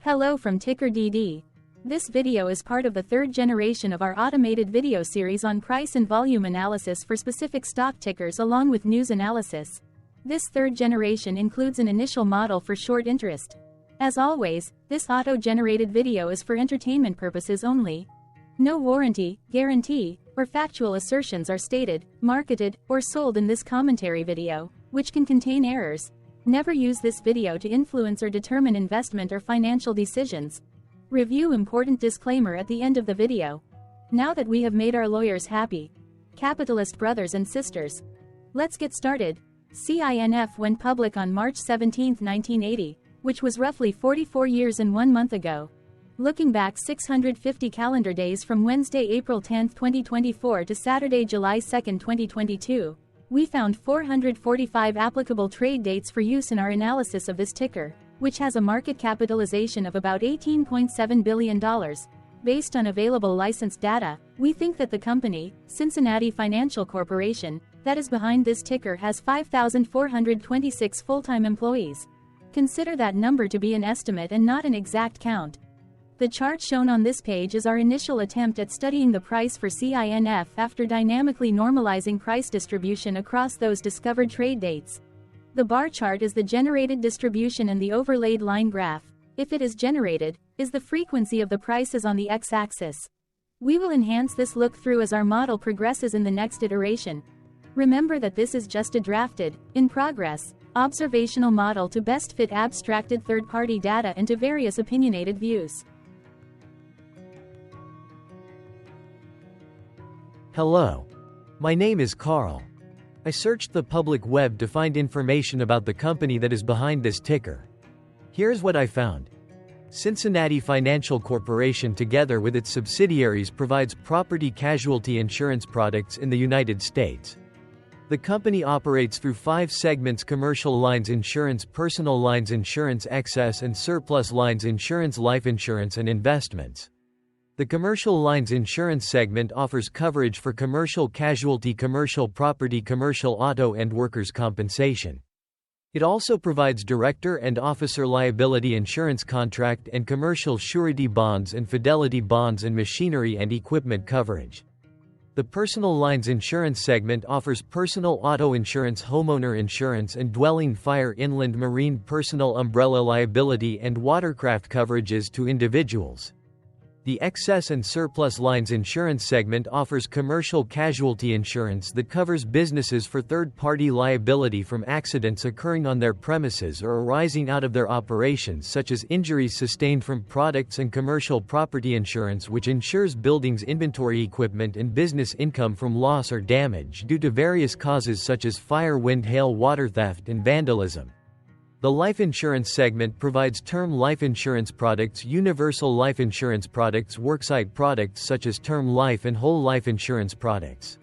Hello from TickerDD. This video is part of the third generation of our automated video series on price and volume analysis for specific stock tickers along with news analysis. This third generation includes an initial model for short interest. As always, this auto-generated video is for entertainment purposes only. No warranty, guarantee, or factual assertions are stated, marketed, or sold in this commentary video, which can contain errors. Never use this video to influence or determine investment or financial decisions. Review important disclaimer at the end of the video. Now that we have made our lawyers happy, capitalist brothers and sisters, let's get started. CINF went public on March 17, 1980, which was roughly 44 years and 1 month ago. Looking back 650 calendar days from Wednesday, April 10, 2024 to Saturday, July 2, 2022, we found 445 applicable trade dates for use in our analysis of this ticker, which has a market capitalization of about $18.7 billion. Based on available licensed data, we think that the company, Cincinnati Financial Corporation, that is behind this ticker has 5,426 full-time employees. Consider that number to be an estimate and not an exact count. The chart shown on this page is our initial attempt at studying the price for CINF after dynamically normalizing price distribution across those discovered trade dates. The bar chart is the generated distribution and the overlaid line graph, if it is generated, is the frequency of the prices on the x-axis. We will enhance this look-through as our model progresses in the next iteration. Remember that this is just a drafted, in progress, observational model to best fit abstracted third-party data into various opinionated views. Hello. My name is Carl. I searched the public web to find information about the company that is behind this ticker. Here's what I found. Cincinnati Financial Corporation, together with its subsidiaries, provides property casualty insurance products in the United States. The company operates through 5 segments: commercial lines insurance, personal lines insurance, excess and surplus lines insurance, life insurance, and investments. The commercial lines insurance segment offers coverage for commercial casualty, commercial property, commercial auto, and workers' compensation. It also provides director and officer liability insurance, contract and commercial surety bonds and fidelity bonds, and machinery and equipment coverage. The personal lines insurance segment offers personal auto insurance, homeowner insurance, and dwelling fire, inland marine, personal umbrella liability, and watercraft coverages to individuals. The excess and surplus lines insurance segment offers commercial casualty insurance that covers businesses for third-party liability from accidents occurring on their premises or arising out of their operations, such as injuries sustained from products, and commercial property insurance, which insures buildings, inventory, equipment, and business income from loss or damage due to various causes such as fire, wind, hail, water, theft, and vandalism. The life insurance segment provides term life insurance products, universal life insurance products, worksite products such as term life and whole life insurance products.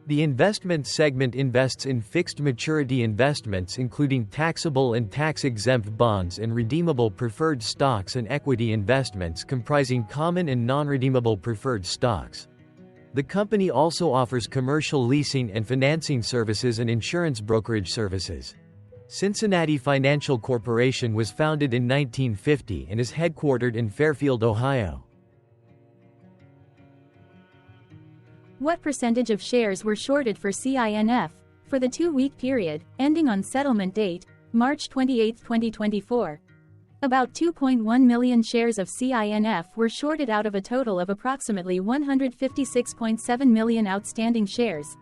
The investment segment invests in fixed maturity investments, including taxable and tax-exempt bonds and redeemable preferred stocks, and equity investments comprising common and non-redeemable preferred stocks. The company also offers commercial leasing and financing services and insurance brokerage services. Cincinnati Financial Corporation was founded in 1950 and is headquartered in Fairfield, Ohio. What percentage of shares were shorted for CINF for the 2-week period, ending on settlement date, March 28, 2024? About 2.1 million shares of CINF were shorted out of a total of approximately 156.7 million outstanding shares.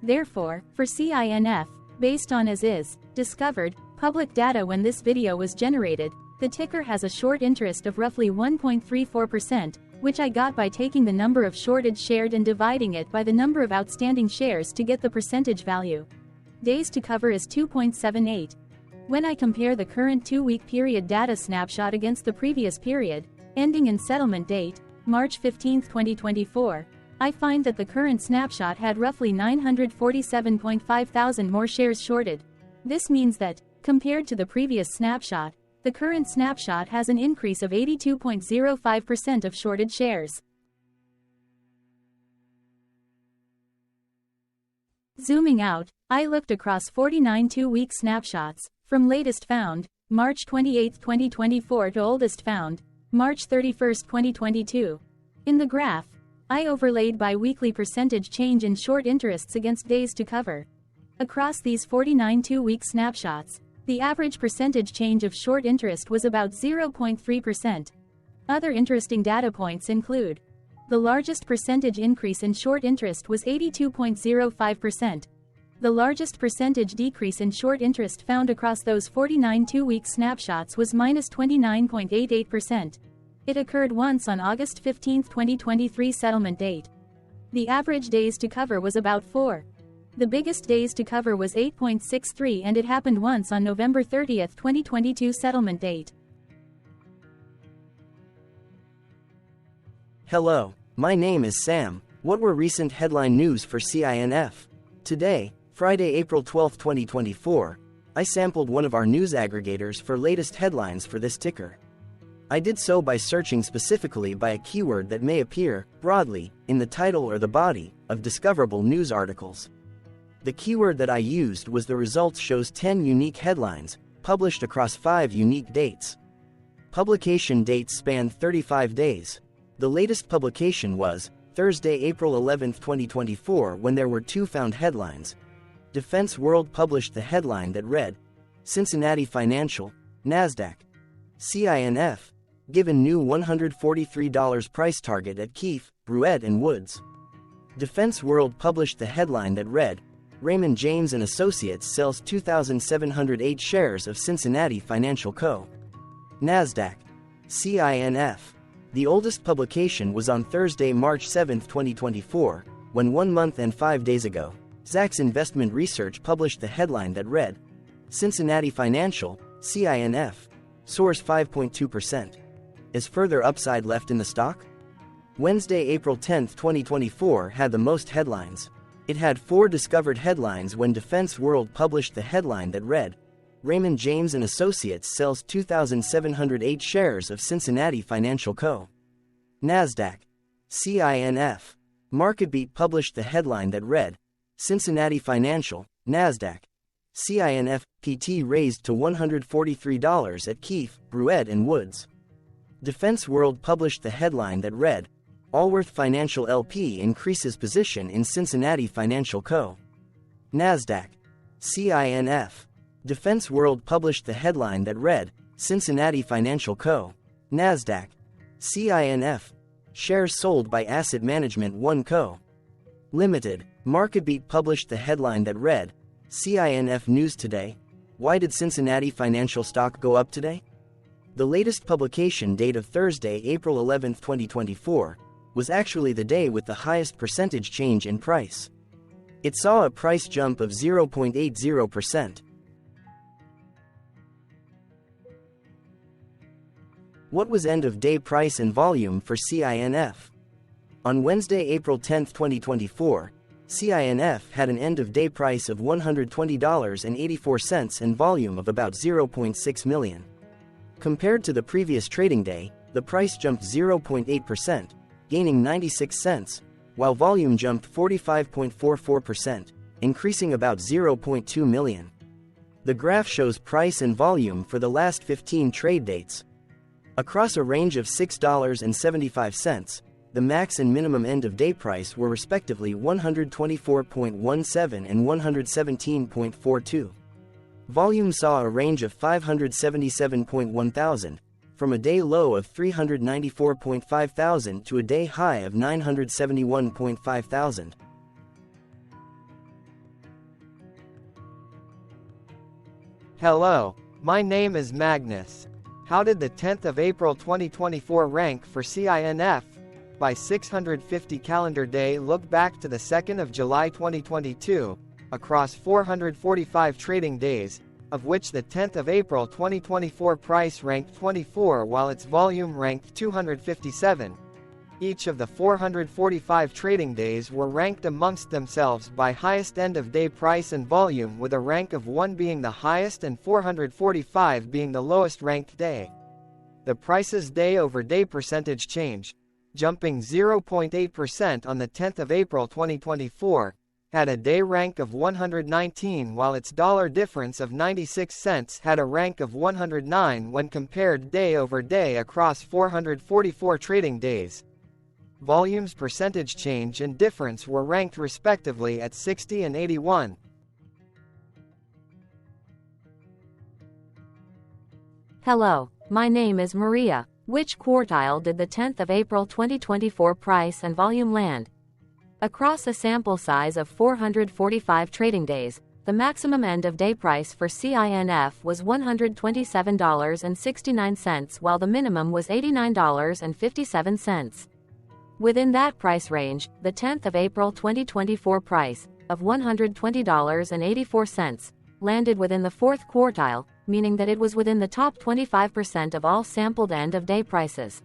Therefore, for CINF, based on as is discovered public data when this video was generated, the ticker has a short interest of roughly 1.34%, which I got by taking the number of shorted shared and dividing it by the number of outstanding shares to get the percentage value. Days to cover is 2.78. When I compare the current 2-week period data snapshot against the previous period, ending in settlement date, March 15, 2024, I find that the current snapshot had roughly 947.5 thousand more shares shorted. This means that, compared to the previous snapshot, the current snapshot has an increase of 82.05% of shorted shares. Zooming out, I looked across 49 2-week snapshots, from latest found, March 28, 2024 to oldest found, March 31, 2022. In the graph, I overlaid bi-weekly percentage change in short interests against days to cover. Across these 49 two-week snapshots, the average percentage change of short interest was about 0.3%. Other interesting data points include: the largest percentage increase in short interest was 82.05%. The largest percentage decrease in short interest found across those 49 two-week snapshots was -29.88%. It occurred once on August 15, 2023 settlement date. The average days to cover was about 4. The biggest days to cover was 8.63, and it happened once on November 30, 2022 settlement date. Hello, my name is Sam. What were recent headline news for CINF? Today, Friday, April 12, 2024, I sampled one of our news aggregators for latest headlines for this ticker. I did so by searching specifically by a keyword that may appear, broadly, in the title or the body of discoverable news articles. The keyword that I used was the results shows 10 unique headlines, published across 5 unique dates. Publication dates spanned 35 days. The latest publication was Thursday, April 11, 2024, when there were 2 found headlines. Defense World published the headline that read, Cincinnati Financial, NASDAQ, CINF, given new $143 price target at Keefe, Bruyette & Woods. Defense World published the headline that read, Raymond James & Associates sells 2,708 shares of Cincinnati Financial Co. NASDAQ, CINF. The oldest publication was on Thursday, March 7, 2024, when 1 month and 5 days ago, Zacks Investment Research published the headline that read, Cincinnati Financial, CINF, soars 5.2%. Is further upside left in the stock? Wednesday, April 10, 2024 had the most headlines. It had 4 discovered headlines when Defense World published the headline that read, Raymond James & Associates sells 2,708 shares of Cincinnati Financial Co. NASDAQ, CINF. MarketBeat published the headline that read, Cincinnati Financial, NASDAQ, CINF, PT raised to $143 at Keefe, Bruyette & Woods. Defense World published the headline that read, Allworth Financial LP increases position in Cincinnati Financial Co. NASDAQ, CINF. Defense World published the headline that read, Cincinnati Financial Co. NASDAQ, CINF. Shares sold by Asset Management One Co. Limited. MarketBeat published the headline that read, CINF News Today. Why did Cincinnati Financial stock go up today? The latest publication date of Thursday, April 11, 2024, was actually the day with the highest percentage change in price. It saw a price jump of 0.80%. What was end-of-day price and volume for CINF? On Wednesday, April 10, 2024, CINF had an end-of-day price of $120.84 and volume of about 0.6 million. Compared to the previous trading day, the price jumped 0.8%, gaining 96 cents, while volume jumped 45.44%, increasing about 0.2 million. The graph shows price and volume for the last 15 trade dates. Across a range of $6.75, the max and minimum end-of-day price were respectively $124.17 and $117.42. Volume saw a range of 577.1 thousand, from a day low of 394.5 thousand to a day high of 971.5 thousand. Hello, my name is Magnus. How did the 10th of April 2024 rank for CINF? By 650 calendar day look back to the 2nd of July 2022, across 445 trading days, of which the 10th of April 2024 price ranked 24 while its volume ranked 257. Each of the 445 trading days were ranked amongst themselves by highest end-of-day price and volume, with a rank of 1 being the highest and 445 being the lowest ranked day. The price's day-over-day percentage change, jumping 0.8% on the 10th of April 2024, had a day rank of 119 while its dollar difference of 96 cents had a rank of 109 when compared day over day across 444 trading days. Volumes percentage change and difference were ranked respectively at 60 and 81. Hello, my name is Maria. Which quartile did the 10th of April 2024 price and volume land? Across a sample size of 445 trading days, the maximum end-of-day price for CINF was $127.69 while the minimum was $89.57. Within that price range, the 10th of April 2024 price, of $120.84, landed within the fourth quartile, meaning that it was within the top 25% of all sampled end-of-day prices.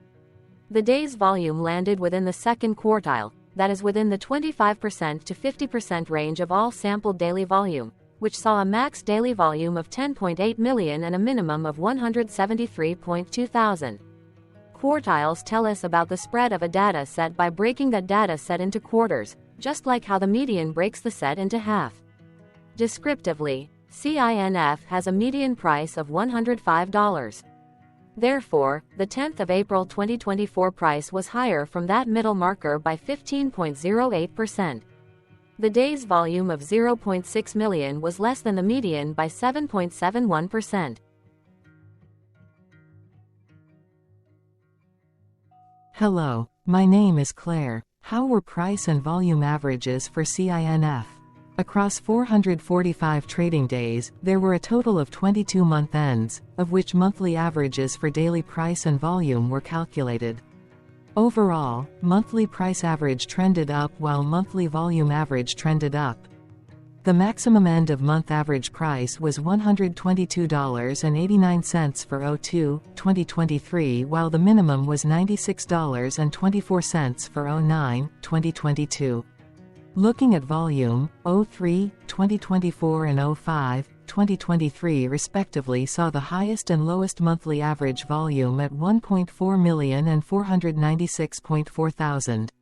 The day's volume landed within the second quartile, that is within the 25% to 50% range of all sampled daily volume, which saw a max daily volume of 10.8 million and a minimum of 173.2 thousand. Quartiles tell us about the spread of a data set by breaking that data set into quarters, just like how the median breaks the set into half. Descriptively, CINF has a median price of $105. Therefore, the 10th of April 2024 price was higher from that middle marker by 15.08%. The day's volume of 0.6 million was less than the median by 7.71%. Hello, my name is Claire. How were price and volume averages for CINF? Across 445 trading days, there were a total of 22 month ends, of which monthly averages for daily price and volume were calculated. Overall, monthly price average trended up while monthly volume average trended up. The maximum end-of-month average price was $122.89 for 02/2023 while the minimum was $96.24 for 09/2022. Looking at volume, 03/2024 and 05/2023 respectively saw the highest and lowest monthly average volume at 1.4 million and 496.4 thousand.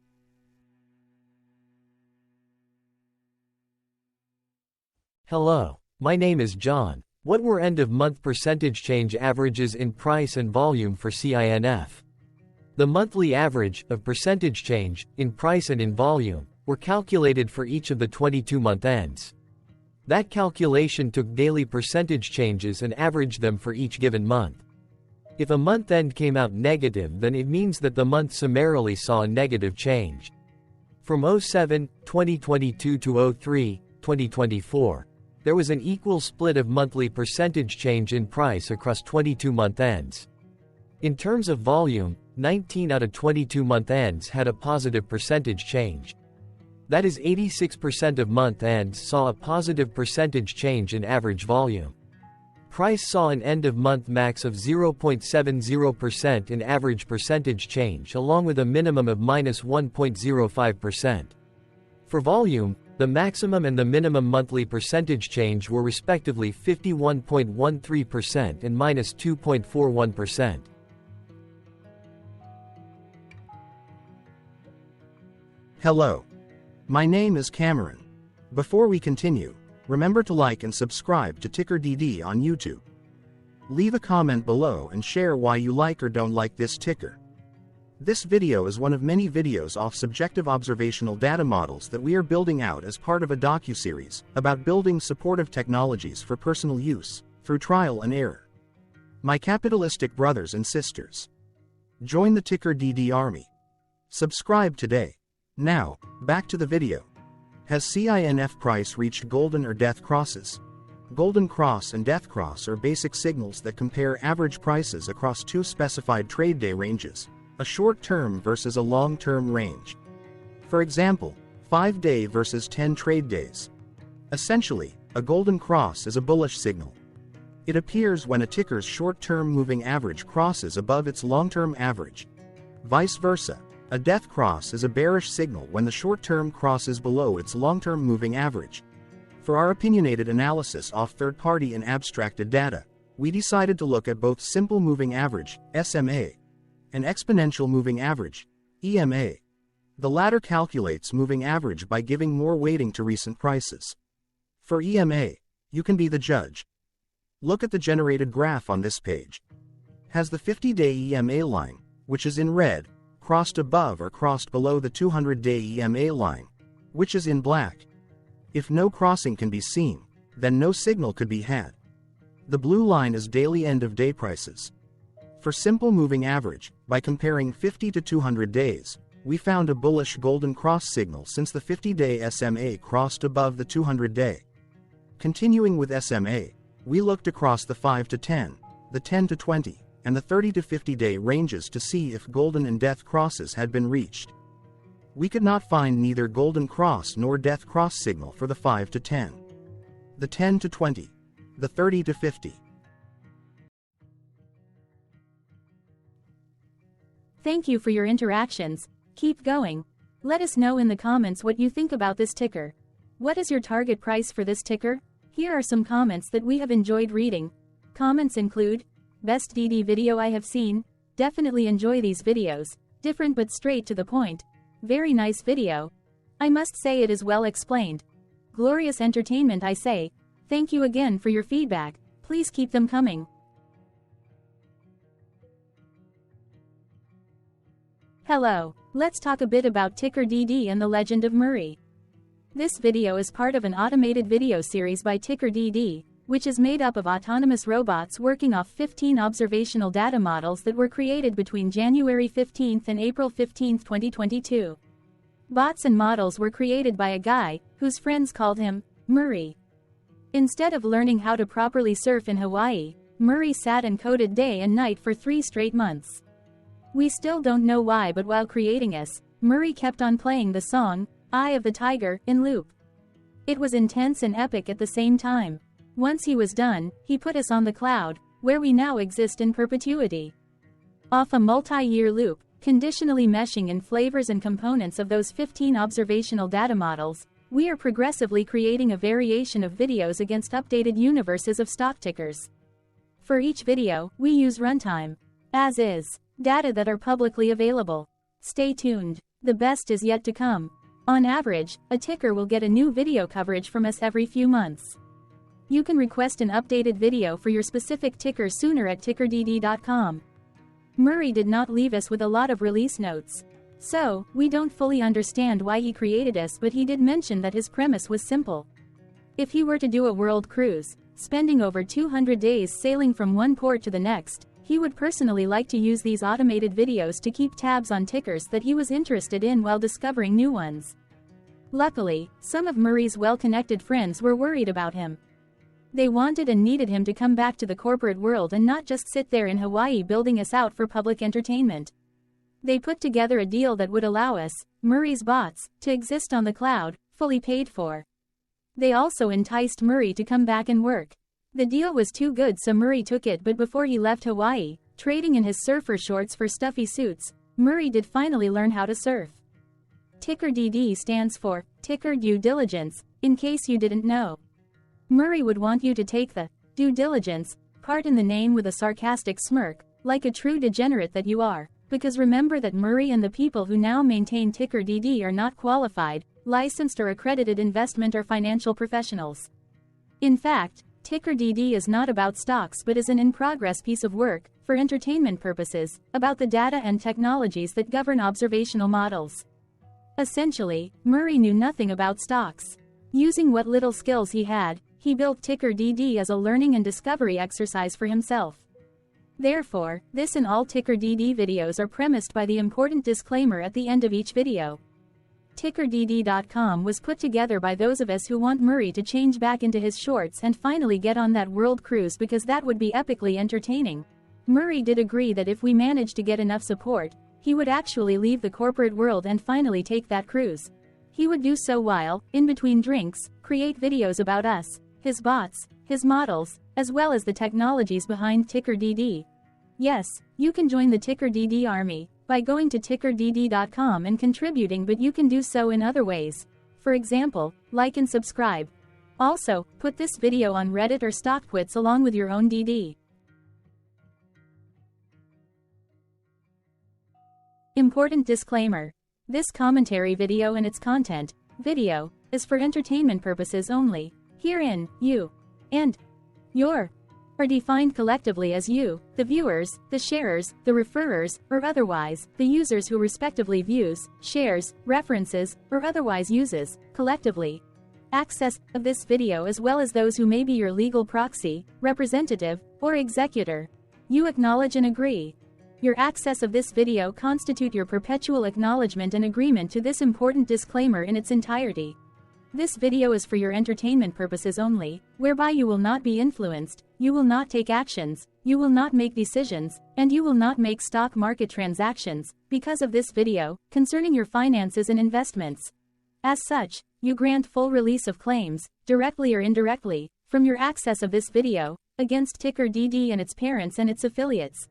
Hello, my name is John. What were end-of-month percentage change averages in price and volume for CINF? The monthly average of percentage change in price and in volume were calculated for each of the 22 month ends. That calculation took daily percentage changes and averaged them for each given month. If a month end came out negative, then it means that the month summarily saw a negative change. From 07/2022 to 03/2024, there was an equal split of monthly percentage change in price across 22 month ends. In terms of volume, 19 out of 22 month ends had a positive percentage change. That is 86% of month ends saw a positive percentage change in average volume. Price saw an end-of-month max of 0.70% in average percentage change along with a minimum of -1.05%. For volume, the maximum and the minimum monthly percentage change were respectively 51.13% and -2.41%. Hello. My name is Cameron. Before we continue, remember to like and subscribe to TickerDD on YouTube. Leave a comment below and share why you like or don't like this ticker. This video is one of many videos off subjective observational data models that we are building out as part of a docuseries about building supportive technologies for personal use, through trial and error. My capitalistic brothers and sisters, join the TickerDD army. Subscribe today. Now, back to the video. Has CINF price reached golden or death crosses? Golden cross and death cross are basic signals that compare average prices across two specified trade day ranges, a short-term versus a long-term range. For example, 5-day versus 10 trade days. Essentially, a golden cross is a bullish signal. It appears when a ticker's short-term moving average crosses above its long-term average. Vice versa. A death cross is a bearish signal when the short-term crosses below its long-term moving average. For our opinionated analysis off third-party and abstracted data, we decided to look at both simple moving average, SMA, and exponential moving average, EMA. The latter calculates moving average by giving more weighting to recent prices. For EMA, you can be the judge. Look at the generated graph on this page. Has the 50-day EMA line, which is in red, crossed above or crossed below the 200-day EMA line, which is in black? If no crossing can be seen, then no signal could be had. The blue line is daily end-of-day prices. For simple moving average, by comparing 50 to 200 days, we found a bullish golden cross signal since the 50-day SMA crossed above the 200-day. Continuing with SMA, we looked across the 5 to 10, the 10 to 20, and the 30 to 50-day ranges to see if golden and death crosses had been reached. We could not find neither golden cross nor death cross signal for the 5 to 10, the 10 to 20, the 30 to 50. Thank you for your interactions. Keep going. Let us know in the comments what you think about this ticker. What is your target price for this ticker? Here are some comments that we have enjoyed reading. Comments include, best DD video I have seen, definitely enjoy these videos, different but straight to the point, very nice video. I must say it is well explained. Glorious entertainment I say, thank you again for your feedback, please keep them coming. Hello, let's talk a bit about TickerDD and the Legend of Murray. This video is part of an automated video series by TickerDD, which is made up of autonomous robots working off 15 observational data models that were created between January 15 and April 15, 2022. Bots and models were created by a guy, whose friends called him Murray. Instead of learning how to properly surf in Hawaii, Murray sat and coded day and night for 3 straight months. We still don't know why, but while creating us, Murray kept on playing the song, Eye of the Tiger, in loop. It was intense and epic at the same time. Once he was done, he put us on the cloud, where we now exist in perpetuity. Off a multi-year loop, conditionally meshing in flavors and components of those 15 observational data models, we are progressively creating a variation of videos against updated universes of stock tickers. For each video, we use runtime, as is, data that are publicly available. Stay tuned, the best is yet to come. On average, a ticker will get a new video coverage from us every few months. You can request an updated video for your specific ticker sooner at TickerDD.com. Murray did not leave us with a lot of release notes. So, we don't fully understand why he created us, but he did mention that his premise was simple. If he were to do a world cruise, spending over 200 days sailing from one port to the next, he would personally like to use these automated videos to keep tabs on tickers that he was interested in while discovering new ones. Luckily, some of Murray's well-connected friends were worried about him. They wanted and needed him to come back to the corporate world and not just sit there in Hawaii building us out for public entertainment. They put together a deal that would allow us, Murray's bots, to exist on the cloud, fully paid for. They also enticed Murray to come back and work. The deal was too good, so Murray took it, but before he left Hawaii, trading in his surfer shorts for stuffy suits, Murray did finally learn how to surf. TickerDD stands for Ticker Due Diligence, in case you didn't know. Murray would want you to take the due diligence part in the name with a sarcastic smirk, like a true degenerate that you are, because remember that Murray and the people who now maintain TickerDD are not qualified, licensed or accredited investment or financial professionals. In fact, TickerDD is not about stocks but is an in-progress piece of work, for entertainment purposes, about the data and technologies that govern observational models. Essentially, Murray knew nothing about stocks. Using what little skills he had, he built TickerDD as a learning and discovery exercise for himself. Therefore, this and all TickerDD videos are premised by the important disclaimer at the end of each video. TickerDD.com was put together by those of us who want Murray to change back into his shorts and finally get on that world cruise, because that would be epically entertaining. Murray did agree that if we managed to get enough support, he would actually leave the corporate world and finally take that cruise. He would do so while, in between drinks, create videos about us, his bots, his models, as well as the technologies behind TickerDD. Yes, you can join the TickerDD army by going to TickerDD.com and contributing, but you can do so in other ways. For example, like and subscribe. Also, put this video on Reddit or StockTwits along with your own DD. Important disclaimer. This commentary video and its content, video, is for entertainment purposes only. Herein, you and your are defined collectively as you, the viewers, the sharers, the referrers, or otherwise, the users who respectively views, shares, references, or otherwise uses, collectively, access of this video as well as those who may be your legal proxy, representative, or executor. You acknowledge and agree. Your access of this video constitute your perpetual acknowledgement and agreement to this important disclaimer in its entirety. This video is for your entertainment purposes only, whereby you will not be influenced, you will not take actions, you will not make decisions, and you will not make stock market transactions, because of this video, concerning your finances and investments. As such, you grant full release of claims, directly or indirectly, from your access of this video, against TickerDD and its parents and its affiliates.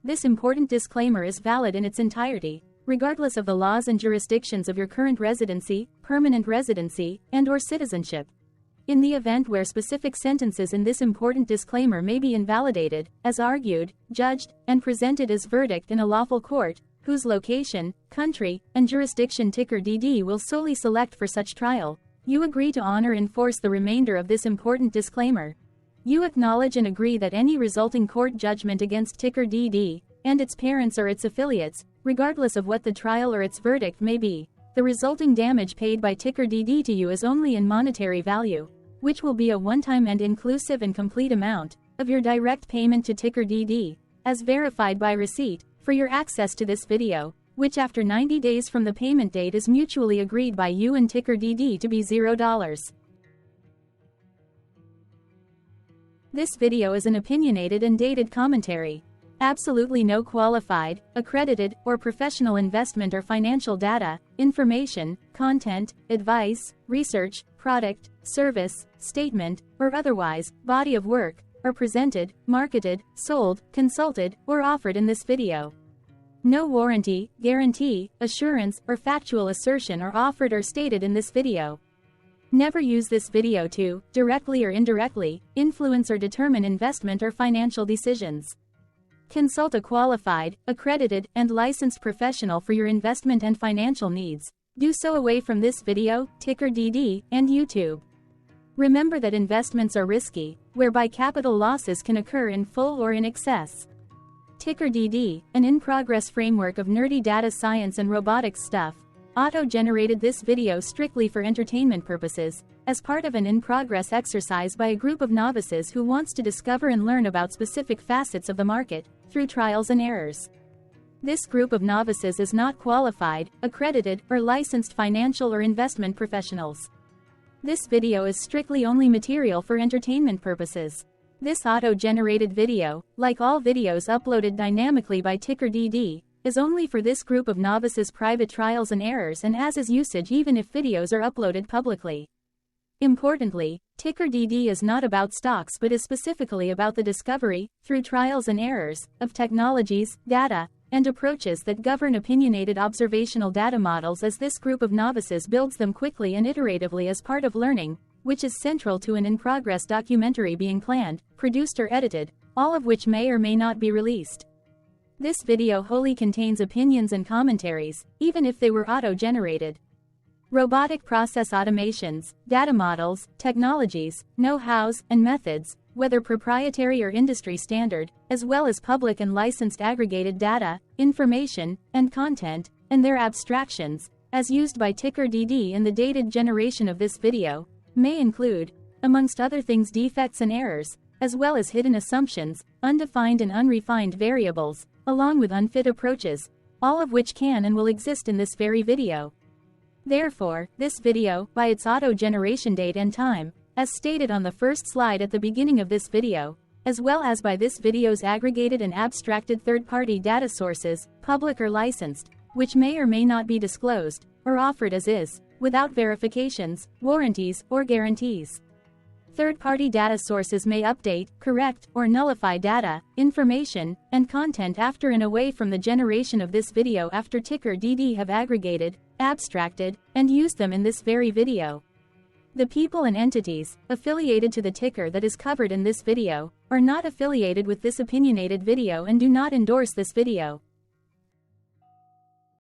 This important disclaimer is valid in its entirety, regardless of the laws and jurisdictions of your current residency, permanent residency, and/or citizenship. In the event where specific sentences in this important disclaimer may be invalidated, as argued, judged, and presented as verdict in a lawful court, whose location, country, and jurisdiction TickerDD will solely select for such trial, you agree to honor and enforce the remainder of this important disclaimer. You acknowledge and agree that any resulting court judgment against TickerDD and its parents or its affiliates, regardless of what the trial or its verdict may be, the resulting damage paid by TickerDD to you is only in monetary value, which will be a one-time and inclusive and complete amount of your direct payment to TickerDD, as verified by receipt, for your access to this video, which after 90 days from the payment date is mutually agreed by you and TickerDD to be $0. This video is an opinionated and dated commentary. Absolutely no qualified, accredited, or professional investment or financial data, information, content, advice, research, product, service, statement, or otherwise, body of work, are presented, marketed, sold, consulted, or offered in this video. No warranty, guarantee, assurance, or factual assertion are offered or stated in this video. Never use this video to, directly or indirectly, influence or determine investment or financial decisions. Consult a qualified, accredited, and licensed professional for your investment and financial needs. Do so away from this video, TickerDD, and YouTube. Remember that investments are risky, whereby capital losses can occur in full or in excess. TickerDD, an in-progress framework of nerdy data science and robotics stuff, auto-generated this video strictly for entertainment purposes, as part of an in-progress exercise by a group of novices who wants to discover and learn about specific facets of the market, through trials and errors. This group of novices is not qualified, accredited, or licensed financial or investment professionals. This video is strictly only material for entertainment purposes. This auto-generated video, like all videos uploaded dynamically by TickerDD, is only for this group of novices' private trials and errors and as is usage even if videos are uploaded publicly. Importantly, TickerDD is not about stocks but is specifically about the discovery, through trials and errors, of technologies, data, and approaches that govern opinionated observational data models as this group of novices builds them quickly and iteratively as part of learning, which is central to an in-progress documentary being planned, produced or edited, all of which may or may not be released. This video wholly contains opinions and commentaries, even if they were auto-generated. Robotic process automations, data models, technologies, know-hows, and methods, whether proprietary or industry standard, as well as public and licensed aggregated data, information, and content, and their abstractions, as used by TickerDD in the dated generation of this video, may include, amongst other things, defects and errors, as well as hidden assumptions, undefined and unrefined variables, along with unfit approaches, all of which can and will exist in this very video. Therefore, this video, by its auto-generation date and time, as stated on the first slide at the beginning of this video, as well as by this video's aggregated and abstracted third-party data sources, public or licensed, which may or may not be disclosed, or offered as is, without verifications, warranties, or guarantees. Third-party data sources may update, correct, or nullify data, information, and content after and away from the generation of this video after TickerDD have aggregated, abstracted, and used them in this very video. The people and entities affiliated to the ticker that is covered in this video are not affiliated with this opinionated video and do not endorse this video.